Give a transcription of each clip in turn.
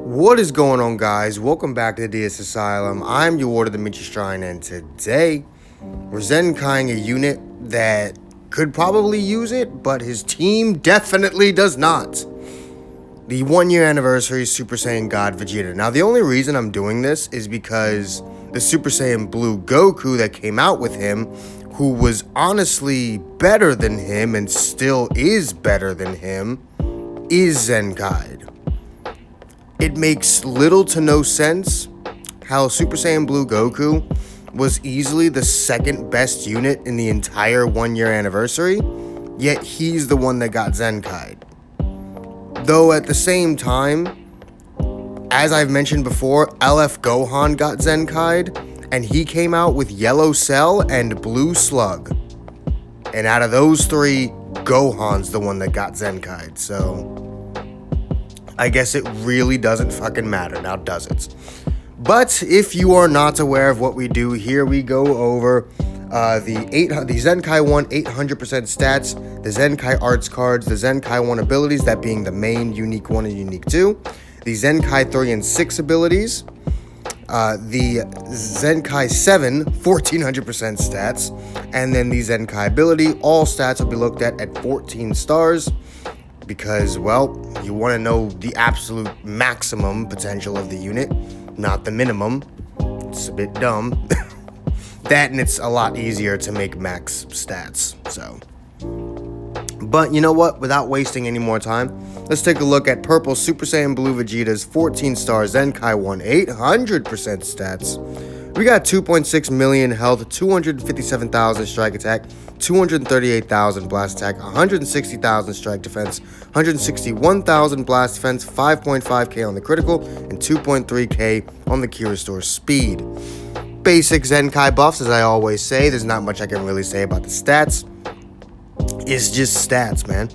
What is going on, guys? Welcome back to the DS Asylum. I'm your Warder, the Michi Shrine, and today we're Zenkaiing a unit that could probably use it, but his team definitely does not. The 1 year anniversary Super Saiyan God Vegeta. Now, the only reason I'm doing this is because the Super Saiyan Blue Goku that came out with him, who was honestly better than him and still is better than him, is Zenkai'd. It makes little to no sense how Super Saiyan Blue Goku was easily the second best unit in the entire 1 year anniversary, yet he's the one that got Zenkai'd. Though at the same time, as I've mentioned before, LF Gohan got Zenkai'd, and he came out with Yellow Cell and Blue Slug. And out of those three, Gohan's the one that got Zenkai'd, so I guess it really doesn't fucking matter, now does it? But if you are not aware of what we do, here we go over the Zenkai 1 800% stats, the Zenkai arts cards, the Zenkai 1 abilities, that being the main, Unique 1 and Unique 2, the Zenkai 3 and 6 abilities, the Zenkai 7 1400% stats, and then the Zenkai ability. All stats will be looked at 14 stars. Because, well, you want to know the absolute maximum potential of the unit, not the minimum. It's a bit dumb. That, and it's a lot easier to make max stats, so. But you know what? Without wasting any more time, let's take a look at Purple Super Saiyan Blue Vegeta's 14 stars Zenkai 1 800% stats. We got 2.6 million health, 257,000 strike attack, 238,000 blast attack, 160,000 strike defense, 161,000 blast defense, 5.5k on the critical, and 2.3k on the key restore speed. Basic Zenkai buffs, as I always say. There's not much I can really say about the stats. It's just stats, man.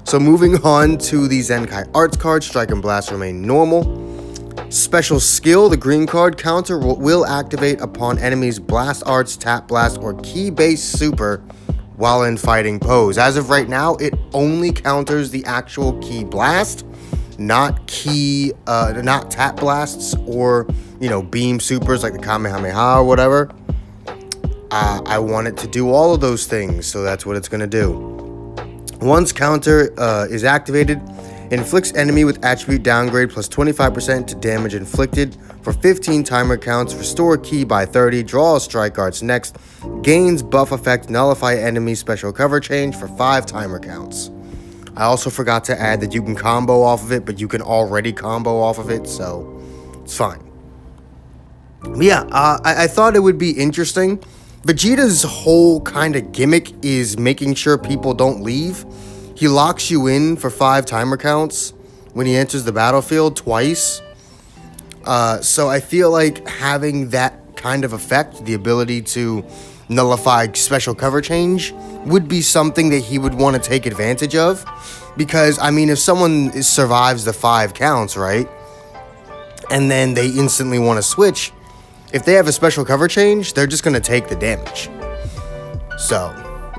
So moving on to the Zenkai arts card, strike and blast remain normal. Special skill, the green card counter will activate upon enemies blast arts, tap blast, or key base super while in fighting pose. As of right now, it only counters the actual key blast, not tap blasts or, beam supers like the Kamehameha or whatever. I want it to do all of those things, so that's what it's going to do. Once counter is activated, inflicts enemy with attribute downgrade plus 25% to damage inflicted for 15 timer counts, restore key by 30, draw strike arts next, gains buff effect, nullify enemy special cover change for 5 timer counts. I also forgot to add that you can combo off of it, but you can already combo off of it, so it's fine. But yeah, I thought it would be interesting. Vegeta's whole kind of gimmick is making sure people don't leave. He locks you in for 5 timer counts when he enters the battlefield twice. So I feel like having that kind of effect, the ability to nullify special cover change, would be something that he would want to take advantage of. Because, I mean, if someone survives the 5 counts, right, and then they instantly want to switch, if they have a special cover change, they're just going to take the damage. So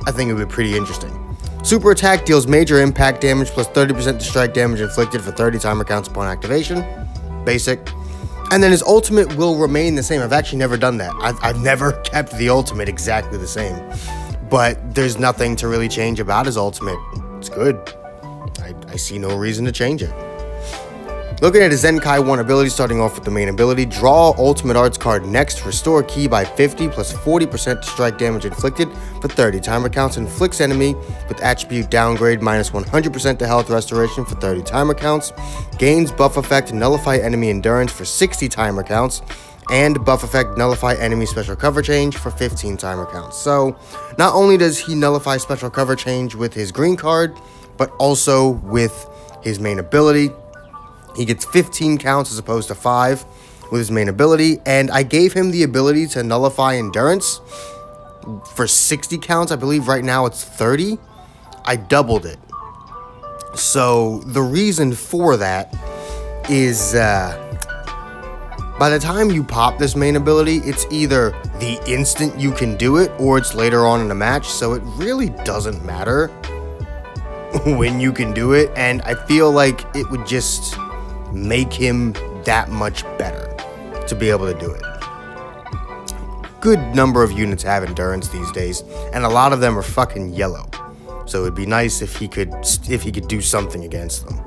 I think it would be pretty interesting. Super attack deals major impact damage plus 30% to strike damage inflicted for 30 timer counts upon activation. Basic. And then his ultimate will remain the same. I've actually never done that. I've never kept the ultimate exactly the same. But there's nothing to really change about his ultimate. It's good. I see no reason to change it. Looking at his Zenkai 1 ability, starting off with the main ability, draw ultimate arts card next, restore key by 50 plus 40% to strike damage inflicted for 30 timer counts, inflicts enemy with attribute downgrade minus 100% to health restoration for 30 timer counts, gains buff effect nullify enemy endurance for 60 timer counts, and buff effect nullify enemy special cover change for 15 timer counts. So not only does he nullify special cover change with his green card, but also with his main ability. He gets 15 counts as opposed to 5 with his main ability, and I gave him the ability to nullify endurance for 60 counts. I believe right now it's 30. I doubled it. So the reason for that is by the time you pop this main ability, it's either the instant you can do it or it's later on in the match, so it really doesn't matter when you can do it, and I feel like it would just make him that much better to be able to do it. Good number of units have endurance these days, and a lot of them are fucking yellow. So it'd be nice if he could do something against them.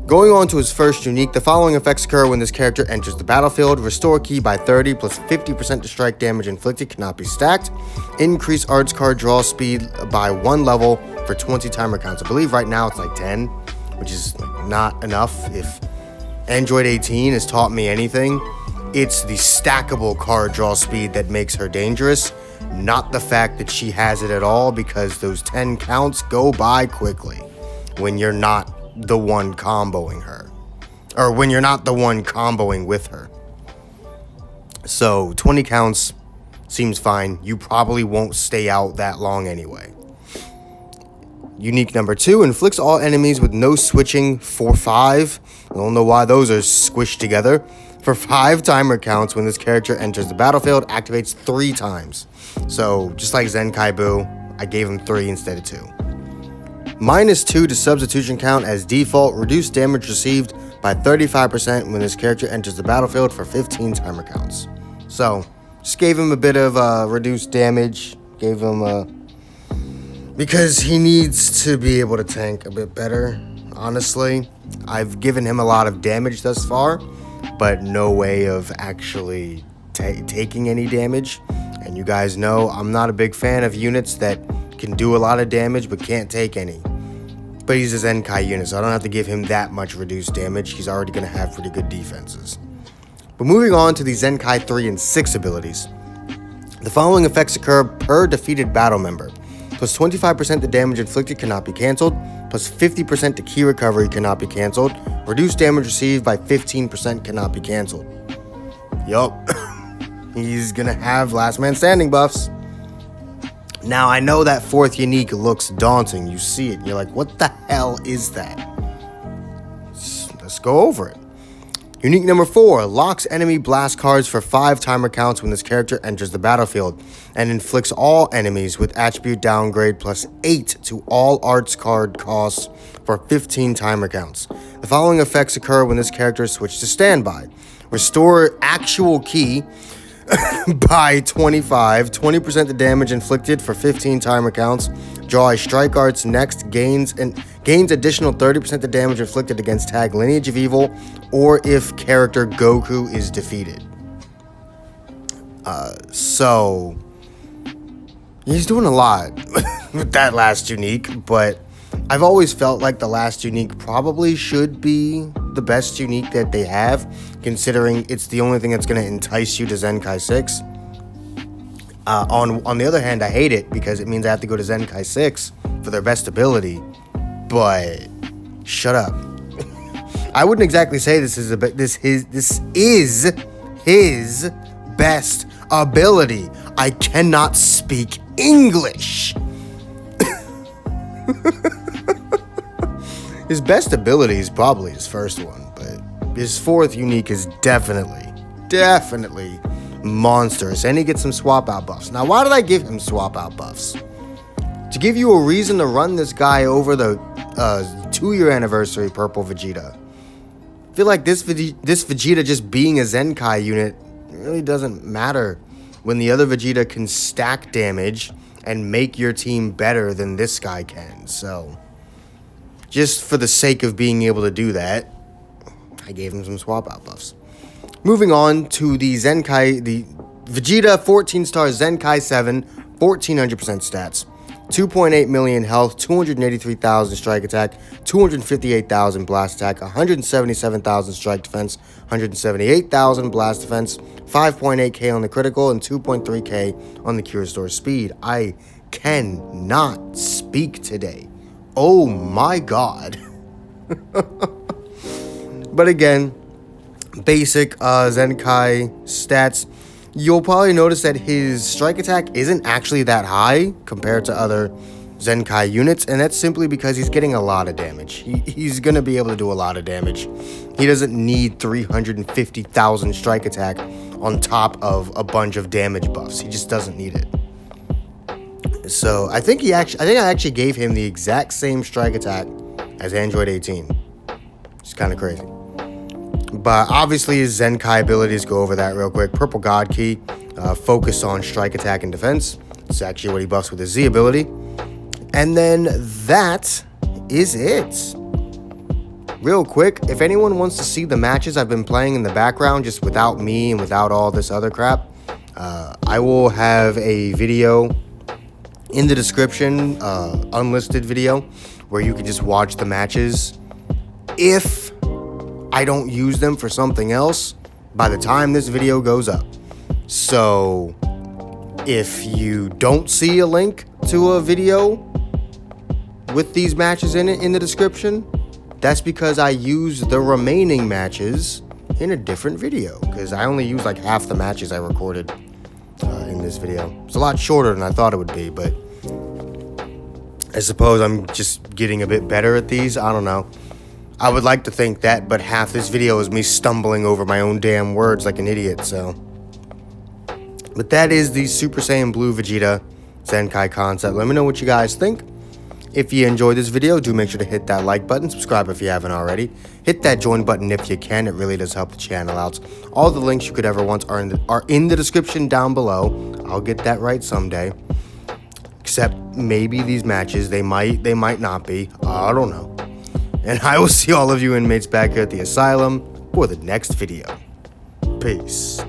Going on to his first unique, the following effects occur when this character enters the battlefield. Restore ki by 30 plus 50% to strike damage inflicted cannot be stacked. Increase arts card draw speed by 1 level for 20 timer counts. I believe right now it's like 10, which is not enough. If Android 18 has taught me anything, it's the stackable card draw speed that makes her dangerous, not the fact that she has it at all, because those 10 counts go by quickly when you're not the one comboing her, or when you're not the one comboing with her. So 20 counts seems fine. You probably won't stay out that long anyway. Unique number 2, inflicts all enemies with no switching for 5. I don't know why those are squished together. For 5 timer counts when this character enters the battlefield, activates 3 times. So just like Zenkai Boo, I gave him 3 instead of 2. -2 to substitution count as default, reduce damage received by 35% when this character enters the battlefield for 15 timer counts. So just gave him a bit of reduced damage, gave him because he needs to be able to tank a bit better, honestly. I've given him a lot of damage thus far, but no way of actually taking any damage. And you guys know I'm not a big fan of units that can do a lot of damage but can't take any. But he's a Zenkai unit, so I don't have to give him that much reduced damage. He's already going to have pretty good defenses. But moving on to the Zenkai 3 and 6 abilities. The following effects occur per defeated battle member. Plus 25% to damage inflicted cannot be cancelled. Plus 50% to key recovery cannot be cancelled. Reduced damage received by 15% cannot be cancelled. Yup. He's going to have last man standing buffs. Now, I know that 4th unique looks daunting. You see it, and you're like, what the hell is that? Let's go over it. Unique number 4, locks enemy blast cards for 5 timer counts when this character enters the battlefield, and inflicts all enemies with attribute downgrade plus 8 to all arts card costs for 15 timer counts. The following effects occur when this character is switched to standby. Restore actual ki by 25, 20% the damage inflicted for 15 timer counts. Draw a strike arts next, gains additional 30% the damage inflicted against tag Lineage of Evil, or if character Goku is defeated. So he's doing a lot with that last unique, but I've always felt like the last unique probably should be the best unique that they have, considering it's the only thing that's going to entice you to Zenkai 6. On the other hand, I hate it because it means I have to go to Zenkai 6 for their best ability, but shut up. I wouldn't exactly say this is his best ability. I cannot speak English. His best ability is probably his first one, but his 4th unique is definitely monstrous, and he gets some swap out buffs. Now, why did I give him swap out buffs? To give you a reason to run this guy over the 2-year anniversary purple Vegeta. I feel like this Vegeta just being a Zenkai unit really doesn't matter when the other Vegeta can stack damage and make your team better than this guy can. So just for the sake of being able to do that, I gave him some swap out buffs. Moving on to the Vegeta 14-star Zenkai 7, 1400% stats. 2.8 million health, 283,000 strike attack, 258,000 blast attack, 177,000 strike defense, 178,000 blast defense, 5.8k on the critical, and 2.3k on the Q restore speed. I cannot speak today. Oh my god. But again, basic Zenkai stats. You'll probably notice that his strike attack isn't actually that high compared to other Zenkai units, and that's simply because he's getting a lot of damage. He's going to be able to do a lot of damage. He doesn't need 350,000 strike attack on top of a bunch of damage buffs. He just doesn't need it. So I think I actually gave him the exact same strike attack as Android 18. It's kind of crazy. But obviously his Zenkai abilities, go over that real quick. Purple God Key, focus on strike, attack, and defense. It's actually what he buffs with his Z ability. And then that is it. Real quick, if anyone wants to see the matches I've been playing in the background, just without me and without all this other crap, I will have a video in the description, unlisted video, where you can just watch the matches. If I don't use them for something else by the time this video goes up. So if you don't see a link to a video with these matches in it in the description, that's because I use the remaining matches in a different video, because I only use like half the matches I recorded in this video. It's a lot shorter than I thought it would be, but I suppose I'm just getting a bit better at these. I don't know. I would like to think that, but half this video is me stumbling over my own damn words like an idiot, so. But that is the Super Saiyan Blue Vegeta Zenkai concept. Let me know what you guys think. If you enjoyed this video, do make sure to hit that like button, subscribe if you haven't already. Hit that join button if you can, it really does help the channel out. All the links you could ever want are in the description down below. I'll get that right someday. Except maybe these matches, they might not be. I don't know. And I will see all of you inmates back here at the asylum for the next video. Peace.